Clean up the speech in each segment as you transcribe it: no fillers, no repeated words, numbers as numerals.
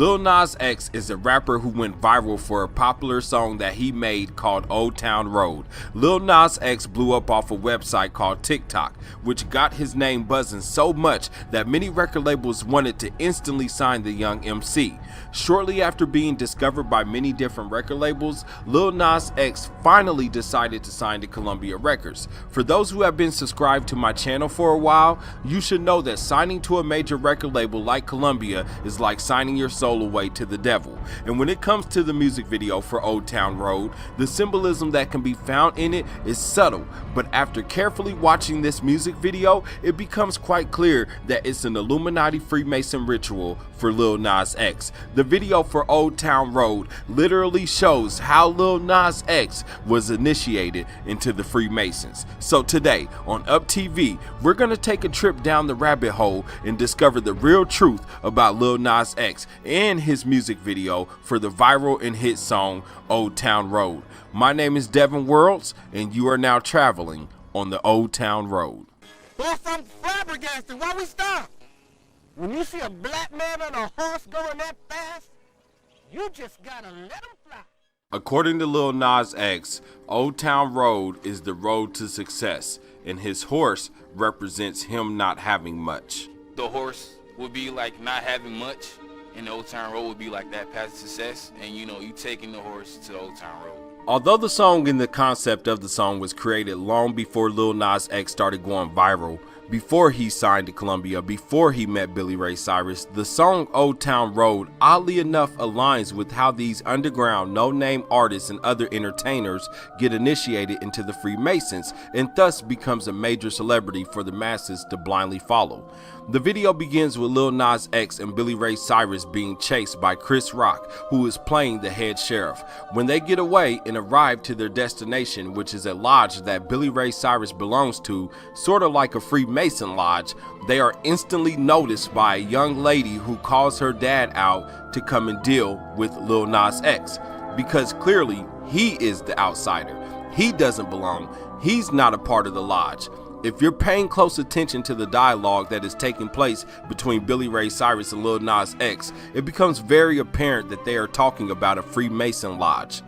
Lil Nas X is a rapper who went viral for a popular song that he made called Old Town Road. Lil Nas X blew up off a website called TikTok, which got his name buzzing so much that many record labels wanted to instantly sign the young MC. Shortly after being discovered by many different record labels, Lil Nas X finally decided to sign to Columbia Records. For those who have been subscribed to my channel for a while, you should know that signing to a major record label like Columbia is like signing your soul away to the devil. And when it comes to the music video for Old Town Road, the symbolism that can be found in it is subtle, but after carefully watching this music video, it becomes quite clear that it's an Illuminati Freemason ritual for Lil Nas X. The video for Old Town Road literally shows how Lil Nas X was initiated into the Freemasons. So today on Up TV, we're gonna take a trip down the rabbit hole and discover the real truth about Lil Nas X and his music video for the viral and hit song Old Town Road. My name is Devin Worlds, and you are now traveling on the Old Town Road. Boss, I'm flabbergasted. Why we stop? When you see a black man on a horse going that fast, you just gotta let him fly. According to Lil Nas X, Old Town Road is the road to success, and his horse represents him not having much. The horse would be like not having much, and the Old Town Road would be like that path to success, and you know, you taking the horse to the Old Town Road. Although the song and the concept of the song was created long before Lil Nas X started going viral, before he signed to Columbia, before he met Billy Ray Cyrus, the song Old Town Road oddly enough aligns with how these underground no-name artists and other entertainers get initiated into the Freemasons and thus becomes a major celebrity for the masses to blindly follow. The video begins with Lil Nas X and Billy Ray Cyrus being chased by Chris Rock, who is playing the head sheriff. When they get away and arrive to their destination, which is a lodge that Billy Ray Cyrus belongs to, sort of like a Freemason lodge, they are instantly noticed by a young lady who calls her dad out to come and deal with Lil Nas X, because clearly he is the outsider. He doesn't belong. He's not a part of the lodge. If you're paying close attention to the dialogue that is taking place between Billy Ray Cyrus and Lil Nas X, it becomes very apparent that they are talking about a Freemason lodge.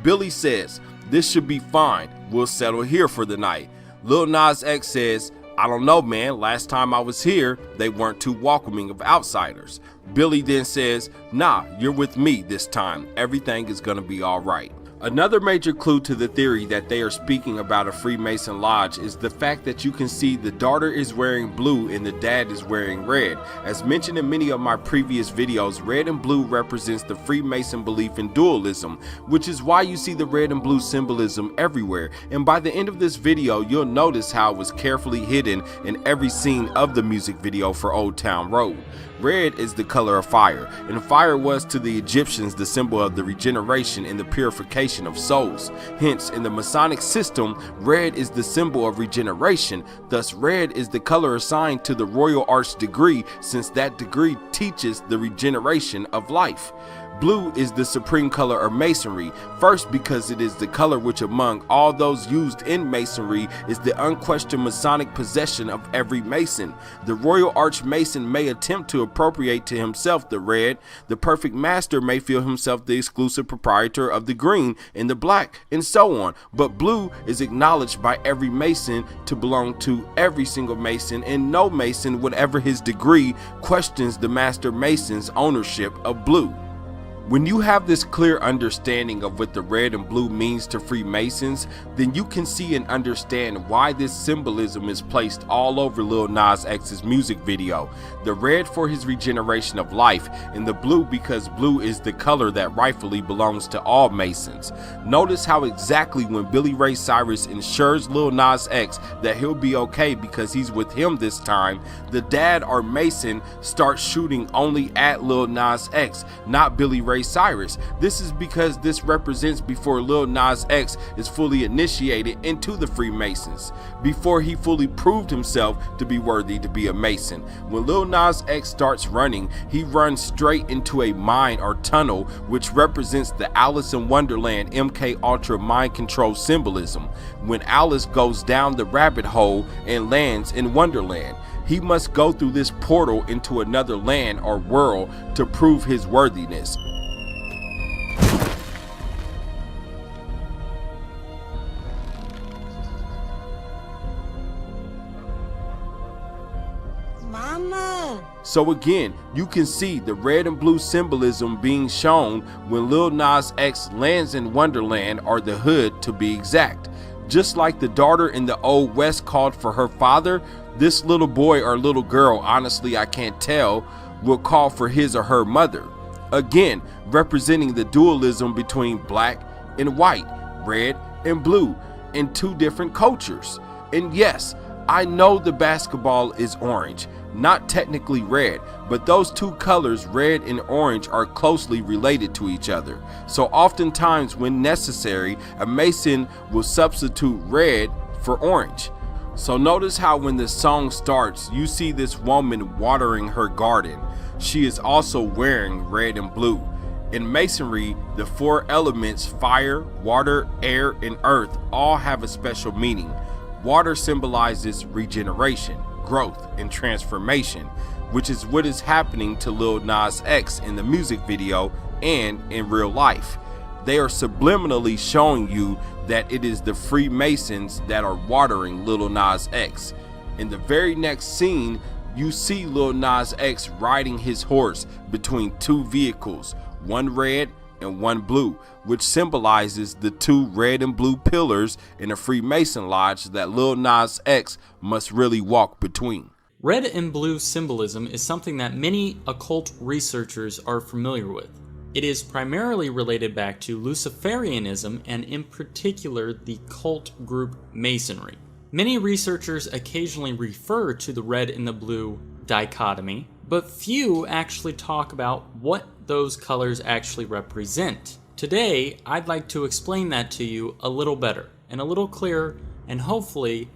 Billy says, "This should be fine. We'll settle here for the night." Lil Nas X says, "I don't know, man. Last time I was here, they weren't too welcoming of outsiders." Billy then says, "Nah, you're with me this time. Everything is gonna be all right." Another major clue to the theory that they are speaking about a Freemason lodge is the fact that you can see the daughter is wearing blue and the dad is wearing red. As mentioned in many of my previous videos, red and blue represents the Freemason belief in dualism, which is why you see the red and blue symbolism everywhere. And by the end of this video, you'll notice how it was carefully hidden in every scene of the music video for Old Town Road. Red is the color of fire, and fire was to the Egyptians the symbol of the regeneration and the purification of souls. Hence, in the Masonic system, red is the symbol of regeneration. Thus, red is the color assigned to the Royal Arch degree, since that degree teaches the regeneration of life. Blue is the supreme color of Masonry, first because it is the color which among all those used in Masonry is the unquestioned Masonic possession of every Mason. The Royal Arch Mason may attempt to appropriate to himself the red, the perfect master may feel himself the exclusive proprietor of the green and the black, and so on, but blue is acknowledged by every Mason to belong to every single Mason, and no Mason, whatever his degree, questions the Master Mason's ownership of blue. When you have this clear understanding of what the red and blue means to Freemasons, then you can see and understand why this symbolism is placed all over Lil Nas X's music video. The red for his regeneration of life, and the blue because blue is the color that rightfully belongs to all Masons. Notice how exactly when Billy Ray Cyrus ensures Lil Nas X that he'll be okay because he's with him this time, the dad or Mason starts shooting only at Lil Nas X, not Billy Ray Cyrus. This is because this represents before Lil Nas X is fully initiated into the Freemasons, before he fully proved himself to be worthy to be a Mason. When Lil Nas X starts running, he runs straight into a mine or tunnel, which represents the Alice in Wonderland MK Ultra mind control symbolism, when Alice goes down the rabbit hole and lands in Wonderland. he must go through this portal into another land or world to prove his worthiness. Mama! So again, you can see the red and blue symbolism being shown when Lil Nas X lands in Wonderland, or the hood to be exact. Just like the daughter in the Old West called for her father, this little boy or little girl, honestly I can't tell, will call for his or her mother. Again, representing the dualism between black and white, red and blue, in two different cultures. And yes, I know the basketball is orange, not technically red, but those two colors, red and orange, are closely related to each other. So oftentimes when necessary, a Mason will substitute red for orange. So notice how when the song starts, you see this woman watering her garden. She is also wearing red and blue. In Masonry, the four elements, fire, water, air, and earth, all have a special meaning. Water symbolizes regeneration, growth, and transformation, which is what is happening to Lil Nas X in the music video and in real life. They are subliminally showing you that it is the Freemasons that are watering Lil Nas X. In the very next scene, you see Lil Nas X riding his horse between two vehicles, one red and one blue, which symbolizes the two red and blue pillars in a Freemason lodge that Lil Nas X must really walk between. Red and blue symbolism is something that many occult researchers are familiar with. It is primarily related back to Luciferianism and in particular the cult group Masonry. Many researchers occasionally refer to the red and the blue dichotomy, but few actually talk about what those colors actually represent. Today, I'd like to explain that to you a little better and a little clearer, and hopefully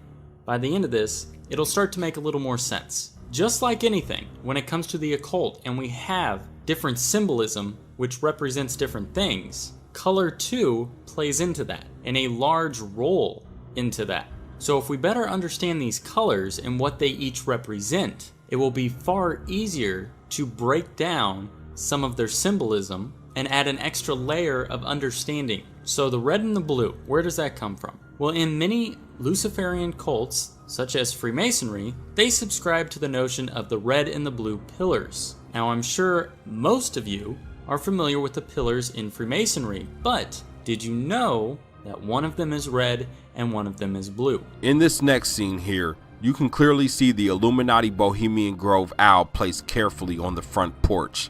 by the end of this, it'll start to make a little more sense. Just like anything, when it comes to the occult and we have different symbolism which represents different things, color too plays into that and a large role into that. So if we better understand these colors and what they each represent, it will be far easier to break down some of their symbolism and add an extra layer of understanding. So the red and the blue, where does that come from? Well, in many Luciferian cults, such as Freemasonry, they subscribe to the notion of the red and the blue pillars. Now, I'm sure most of you are familiar with the pillars in Freemasonry, but did you know that one of them is red and one of them is blue? In this next scene here, you can clearly see the Illuminati Bohemian Grove owl placed carefully on the front porch.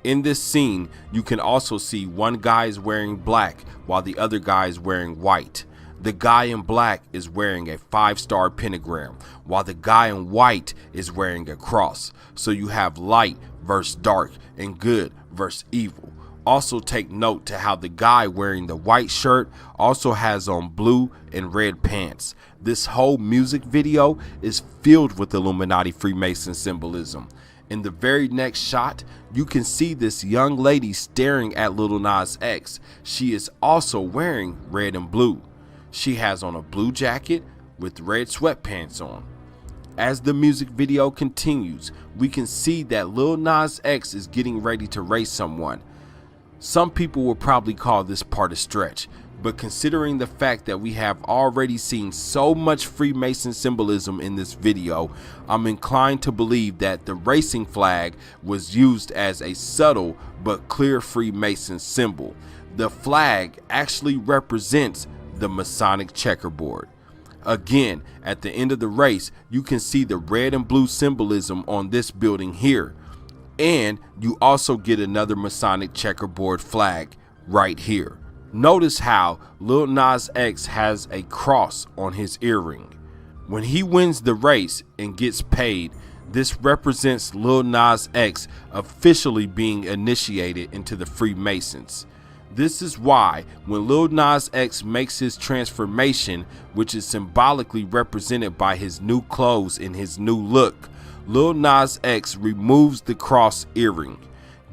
In this scene, you can also see one guy is wearing black while the other guy is wearing white. The guy in black is wearing a 5-star pentagram, while the guy in white is wearing a cross. So you have light versus dark and good versus evil. Also take note to how the guy wearing the white shirt also has on blue and red pants. This whole music video is filled with Illuminati Freemason symbolism. In the very next shot, you can see this young lady staring at Lil Nas X. She is also wearing red and blue. She has on a blue jacket with red sweatpants on. As the music video continues, we can see that Lil Nas X is getting ready to race someone. Some people will probably call this part a stretch, but considering the fact that we have already seen so much Freemason symbolism in this video, I'm inclined to believe that the racing flag was used as a subtle but clear Freemason symbol. The flag actually represents the Masonic checkerboard. Again, at the end of the race, you can see the red and blue symbolism on this building here. And you also get another Masonic checkerboard flag right here. Notice how Lil Nas X has a cross on his earring. When he wins the race and gets paid, this represents Lil Nas X officially being initiated into the Freemasons. This is why when Lil Nas X makes his transformation, which is symbolically represented by his new clothes and his new look, Lil Nas X removes the cross earring,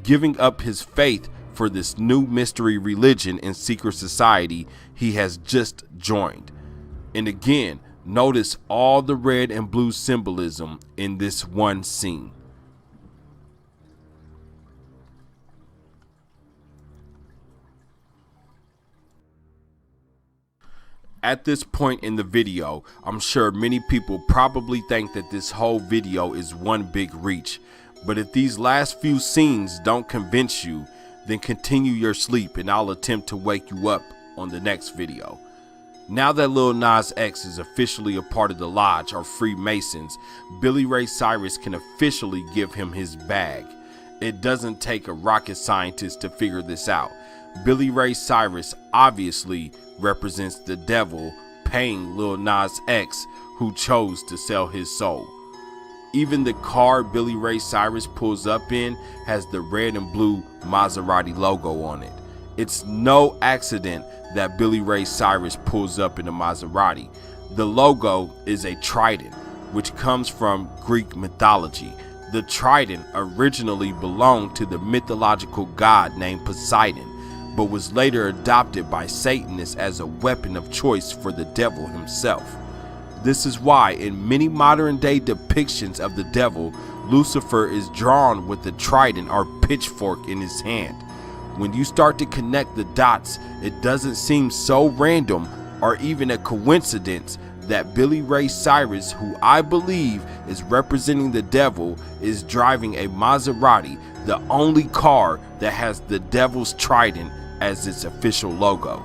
giving up his faith for this new mystery religion and secret society he has just joined. And again, Notice all the red and blue symbolism in this one scene. At this point in the video, I'm sure many people probably think that this whole video is one big reach. But if these last few scenes don't convince you, then continue your sleep and I'll attempt to wake you up on the next video. Now that Lil Nas X is officially a part of the Lodge or Freemasons, Billy Ray Cyrus can officially give him his bag. It doesn't take a rocket scientist to figure this out. Billy Ray Cyrus obviously represents the devil paying Lil Nas X, who chose to sell his soul. Even the car Billy Ray Cyrus pulls up in has the red and blue Maserati logo on it. It's no accident that Billy Ray Cyrus pulls up in a Maserati. The logo is a trident, which comes from Greek mythology. The trident originally belonged to the mythological god named Poseidon, but was later adopted by Satanists as a weapon of choice for the devil himself. This is why in many modern day depictions of the devil, Lucifer is drawn with the trident or pitchfork in his hand. When you start to connect the dots, it doesn't seem so random or even a coincidence that Billy Ray Cyrus, who I believe is representing the devil, is driving a Maserati, the only car that has the devil's trident as its official logo.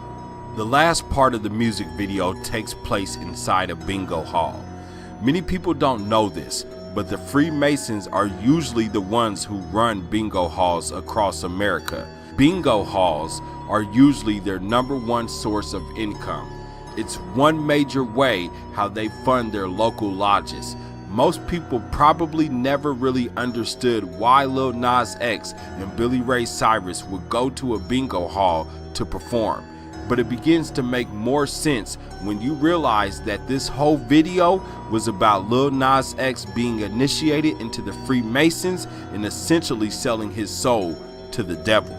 The last part of the music video takes place inside a bingo hall. Many people don't know this, but the Freemasons are usually the ones who run bingo halls across America. Bingo halls are usually their #1 source of income. It's one major way how they fund their local lodges. Most people probably never really understood why Lil Nas X and Billy Ray Cyrus would go to a bingo hall to perform. But it begins to make more sense when you realize that this whole video was about Lil Nas X being initiated into the Freemasons and essentially selling his soul to the devil.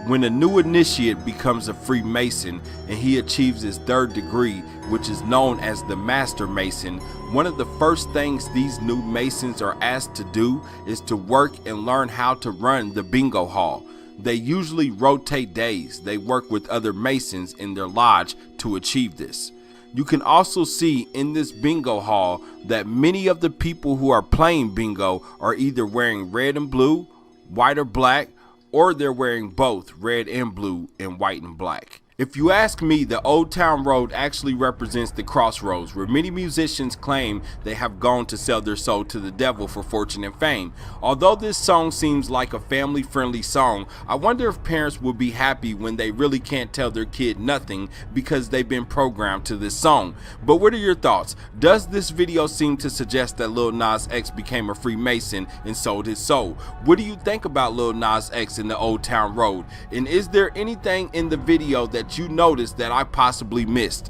When a new initiate becomes a Freemason and he achieves his 3rd degree, which is known as the Master Mason, one of the first things these new Masons are asked to do is to work and learn how to run the bingo hall. They usually rotate days. They work with other Masons in their lodge to achieve this. You can also see in this bingo hall that many of the people who are playing bingo are either wearing red and blue, white or black, or they're wearing both red and blue and white and black. If you ask me, the Old Town Road actually represents the crossroads where many musicians claim they have gone to sell their soul to the devil for fortune and fame. Although this song seems like a family-friendly song, I wonder if parents would be happy when they really can't tell their kid nothing because they've been programmed to this song. But what are your thoughts? Does this video seem to suggest that Lil Nas X became a Freemason and sold his soul? What do you think about Lil Nas X in the Old Town Road? And is there anything in the video that you noticed that I possibly missed?